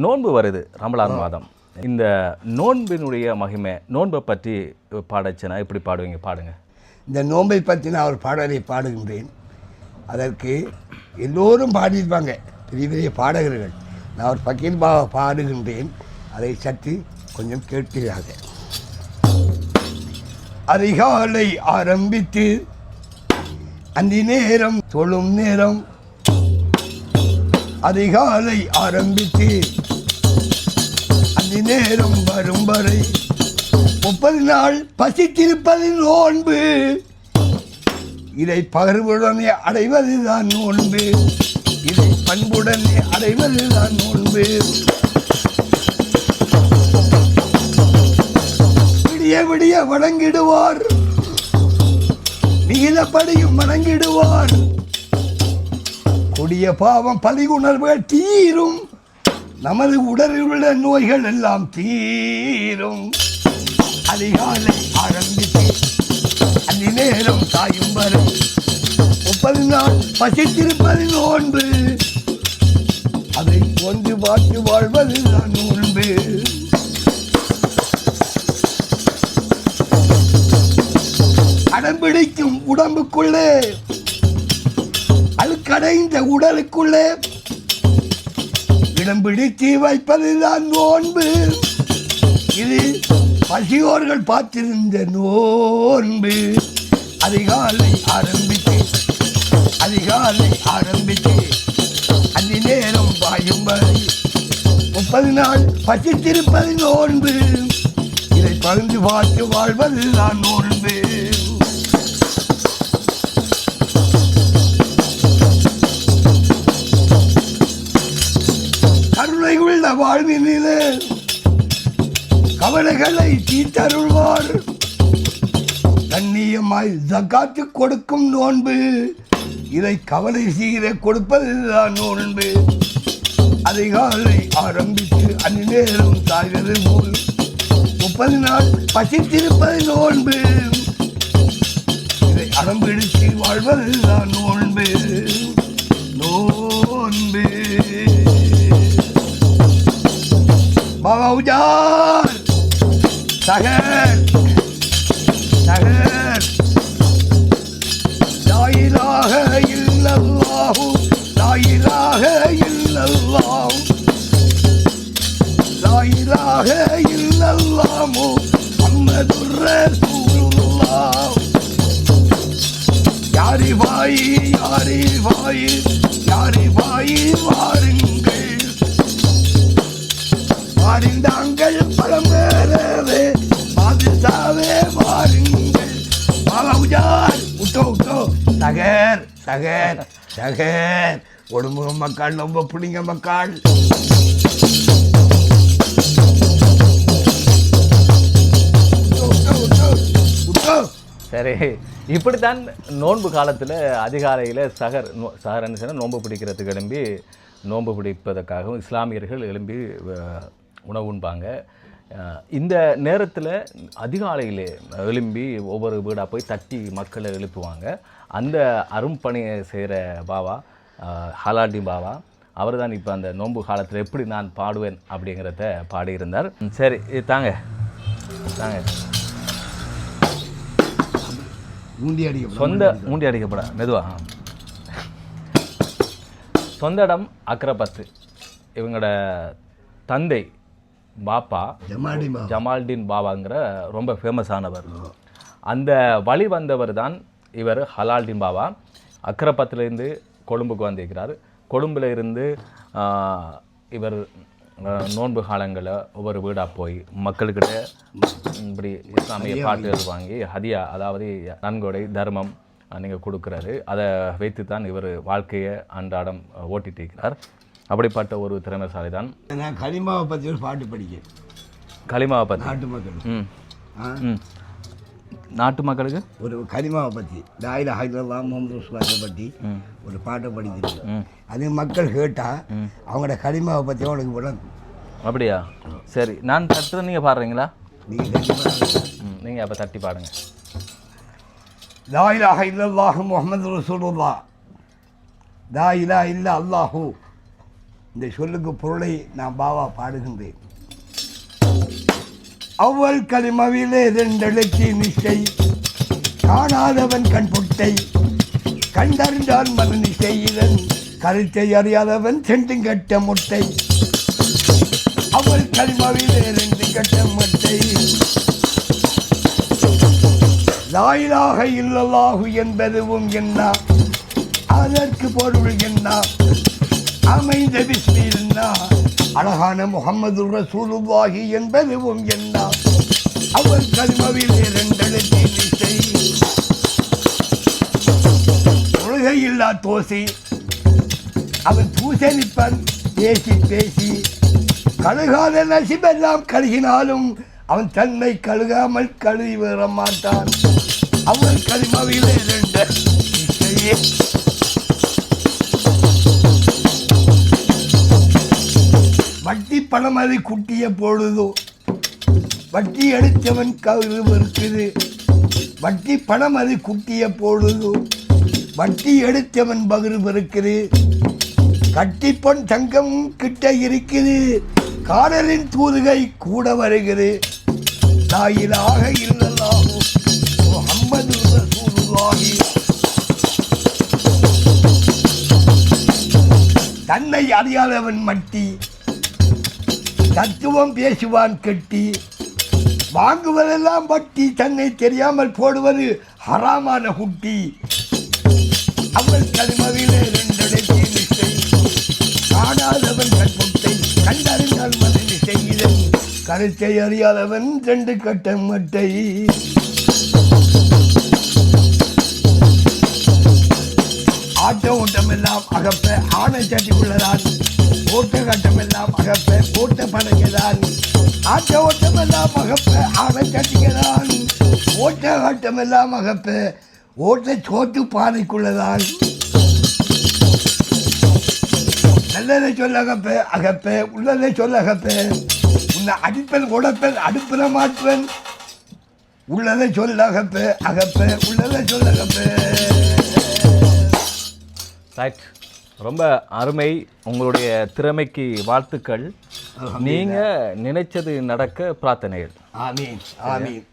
நோன்பு வருது ரமலான் மாதம். இந்த நோன்பினுடைய மகிமை, நோன்பை பற்றி பாடச்சுன்னா எப்படி பாடுவீங்க? பாடுங்க. இந்த நோன்பை பற்றி நான் ஒரு பாடலை பாடுகின்றேன். அதற்கு எல்லோரும் பாடியிருப்பாங்க, பெரிய பெரிய பாடகர்கள். நான் ஒரு பக்கீர் பாடுகின்றேன், அதை சற்று கொஞ்சம் கேட்கிறாங்க. அதிகாலை ஆரம்பித்து அந்தி நேரம் தொழும் நேரம், அதிகாலை ஆரம்பித்து அந்தி நேரம் வரும் வரை 30 நாள் பசித்திருப்பது நோன்பு. இதை பகர்வுடனே அடைவதுதான் நோன்பு, இதை பண்புடனே அடைவதுதான் நோன்பு. விடிய விடிய வணங்கிடுவார், விகிதப்படியும் வணங்கிடுவார். கொடிய பாவம் பலிகுணர்வுகள் தீரும், நமது உடலில் உள்ள நோய்கள் எல்லாம் தீரும். அதிகாலை ஆரம்பித்து அந்தி நேரம் தாயும் வரும் 30 நாள் பசித்திருப்பது நோன்பு, அதை ஒன்று பார்த்து வாழ்வதுதான் நோன்பு. அடம்பிடிக்கும் உடம்புக்குள்ளே, அழுக்கடைந்த உடலுக்குள்ளே இடம் பிடித்து வைப்பதுதான் நோன்பு. இது பசியோர்கள் பார்த்திருந்த நோன்பு. அதிகாலை ஆரம்பித்து அந்தி நேரம் பாயும் வரை 30 நாள் பசித்திருப்பது நோன்பு, இதை பகிர்ந்து பார்த்து வாழ்வதுதான் நோன்பு. கருணை உள்ள வாழ்வினிலே கவலைகளை தீர்த்தருள்வார். கண்ணியமாய் ஜகாத்து கொடுக்கும் நோன்பு, இதை கவலை சீர கொடுப்பதுதான் நோன்பு. அதிகாலை ஆரம்பித்து அந்தி நேரம் தாய்வது போல் 30 நாள் பசித்திருப்பது நோன்பு, இதை அடம்பிடித்து வாழ்வதுதான் நோன்பு. நோன்பு பாபா உஜார் சகர் சகர். லா இலாஹ இல்லல்லாஹு, லா இலாஹ இல்லல்லாஹு, லா இலாஹ இல்லல்லாஹு முஹம்மதுர் ரசூலுல்லாஹ். யாரி பாய் யாரி பாய் யாரி பாய் வாருங்கள், வாரிந்தாங்கள் பழமேறவே பாதுசாவே வாருங்கள். பாபுஜார் உட்டோ உட்டோ சகர் சகர் சகர். ஒடுமுக மக்கள் ரொம்ப பிடிங்க மக்கள். சரி, இப்படித்தான் நோன்பு காலத்தில் அதிகாலையில் சகர்ன்னு சொன்னால் நோன்பு பிடிக்கிறதுக்கு எழும்பி, நோன்பு பிடிப்பதற்காகவும் இஸ்லாமியர்கள் எழும்பி உணவு உண்பாங்க. இந்த நேரத்தில் அதிகாலையிலே எழும்பி ஒவ்வொரு வீடாக போய் தட்டி மக்களை எழுப்புவாங்க. அந்த அரும்பணியை செய்கிற பாபா ஹலால்டீன் பாபா அவர் தான் இப்போ அந்த நோன்பு காலத்தில் எப்படி நான் பாடுவேன் அப்படிங்கிறத பாடியிருந்தார். சரி தாங்க தாங்க. மூண்டி அடிக்கப்பட மெதுவாக. சொந்த இடம் அக்ரபத்து. இவங்களோட தந்தை பாப்பா ஜமால்டீன் பாபாங்கிற ரொம்ப ஃபேமஸானவர். அந்த வழி வந்தவர் தான் இவர் ஹலால்டீன் பாபா. அக்ரபத்துலேருந்து கொழும்புக்கு வந்திருக்கிறார். கொழும்பில் இருந்து இவர் நோன்பு காலங்களில் ஒவ்வொரு வீடாக போய் மக்கள்கிட்ட இப்படி இஸ்லாமிய பாட்டுகள் வாங்கி ஹதியா, அதாவது நன்கொடை தர்மம் நீங்கள் கொடுக்குறாரு. அதை வைத்து தான் இவர் வாழ்க்கையை அன்றாடம் ஓட்டிட்டு இருக்கிறார். அப்படிப்பட்ட ஒரு திறமைசாலி தான். நான் கலிமாவை பற்றி ஒரு பாட்டு படிக்கிறேன். கலிமாவை பற்றி நாட்டு மக்கள் நாட்டு மக்களுக்கு ஒரு கலிமாவை பற்றி, லா இலாஹ இல்லல்லாஹ் முஹம்மது ரசூலுல்லாஹ் பற்றி ஒரு பாட்டை படிச்சிருக்கேன். அது மக்கள் கேட்டால் அவங்களோட கலிமாவை பற்றி அவங்களுக்கு விளங்கும். அப்படியா? சரி, நான் தட்டுறேன், நீங்கள் பாடுறீங்களா? நீங்கள் அப்போ தட்டி பாடுங்க. லா இலாஹ இல்லல்லாஹு முஹம்மது ரசூலுல்லாஹ், லா இலாஹ இல்ல அல்லாஹு இந்த சொல்லுக்கு பொருளை நான் பாவா பாடுகின்றேன். அவ்வள் கலிமவிலே 2 எழுச்சி நிச்சை, காணாதவன் கண் பொட்டை, கண்டறிந்தால் மனநிச்சை, இதன் கருத்தை அறியாதவன் செண்டுங்கட்ட முட்டை. அவள் கலிமவிலே 2 கட்ட முட்டை. லா இலாஹ இல்லல்லாஹு என்பதுவும் என்ன, அதற்கு பொருள் என்ன, அமைந்த பிஸ்மில்லா அழகான முஹம்மது ரசூலுல்லாஹி என்பதுவும் என்ன. அவள் கலிமவிலே 2 எழுச்சி நிச்சை, தொழுகையில்லா தோசி, அவன் பூசணிப்பன் பேசி பேசி, கழுகாத நசிபெல்லாம் கழுகினாலும் அவன் தன்னை கழுகாமல் கழுவி வர மாட்டான். அவன் கலிமவிலே 2 நிச்சை. வட்டி பணம் அதை குட்டிய பொழுதோ, வட்டி எடுத்தவன் கருவு இருக்குது. வட்டி பணம் அதை குட்டிய பொழுதோ, வட்டி எடுத்தவன் பகிர்வு இருக்குது. கட்டி பொன் தங்கம் கிட்ட இருக்குது, காதலின் தூதுகை கூட வருகிறது. லா இலாஹ இல்லல்லாஹு முஹம்மது ரசூலுல்லாஹி. தன்னை அறியாதவன் மட்டி, தத்துவம் பேசுவான் கெட்டி, வாங்குவதெல்லாம் வட்டி, தன்னை தெரியாமல் போடுவது ஹராமான குட்டி. அவள் கலிமவிலே 2 எழுச்சி நிச்சை, காணாதவன் கண் பொட்டை, கண்டறிந்தால் மனநிச்சை, இதன் கருத்தை அறியாதவன் 2 கட்ட மட்டை. ஆட்ட ஓட்டமெல்லாம் அகப்ப ஆணை சட்டிக்குள்ளதான், ஓட்ட கட்டமெல்லாம் அகப்ப ஓட்ட படைக்கதான். ஆட்ட ஓட்டமெல்லாம் அகப்ப ஆணை சட்டிக்கதான், ஓட்ட கட்டமெல்லாம் அகப்ப ஓட்ட சோத்து பானைக்குள்ளதான். நல்லதை சொல்ல அகப்ப அகப்ப, உள்ளதை சொல்ல அகப்ப, உன்னை அடிப்பன் உடப்பன் அடுப்பில் மாற்றுவன். உள்ளதை சொல்ல அகப்ப அகப்ப, உள்ளதை சொல்ல அகப்ப. ரைட், ரொம்ப அருமை. உங்களுடைய திறமைக்கு வாழ்த்துக்கள். நீங்கள் நினைச்சது நடக்க பிரார்த்தனைகள். ஆமீன் ஆமீன்.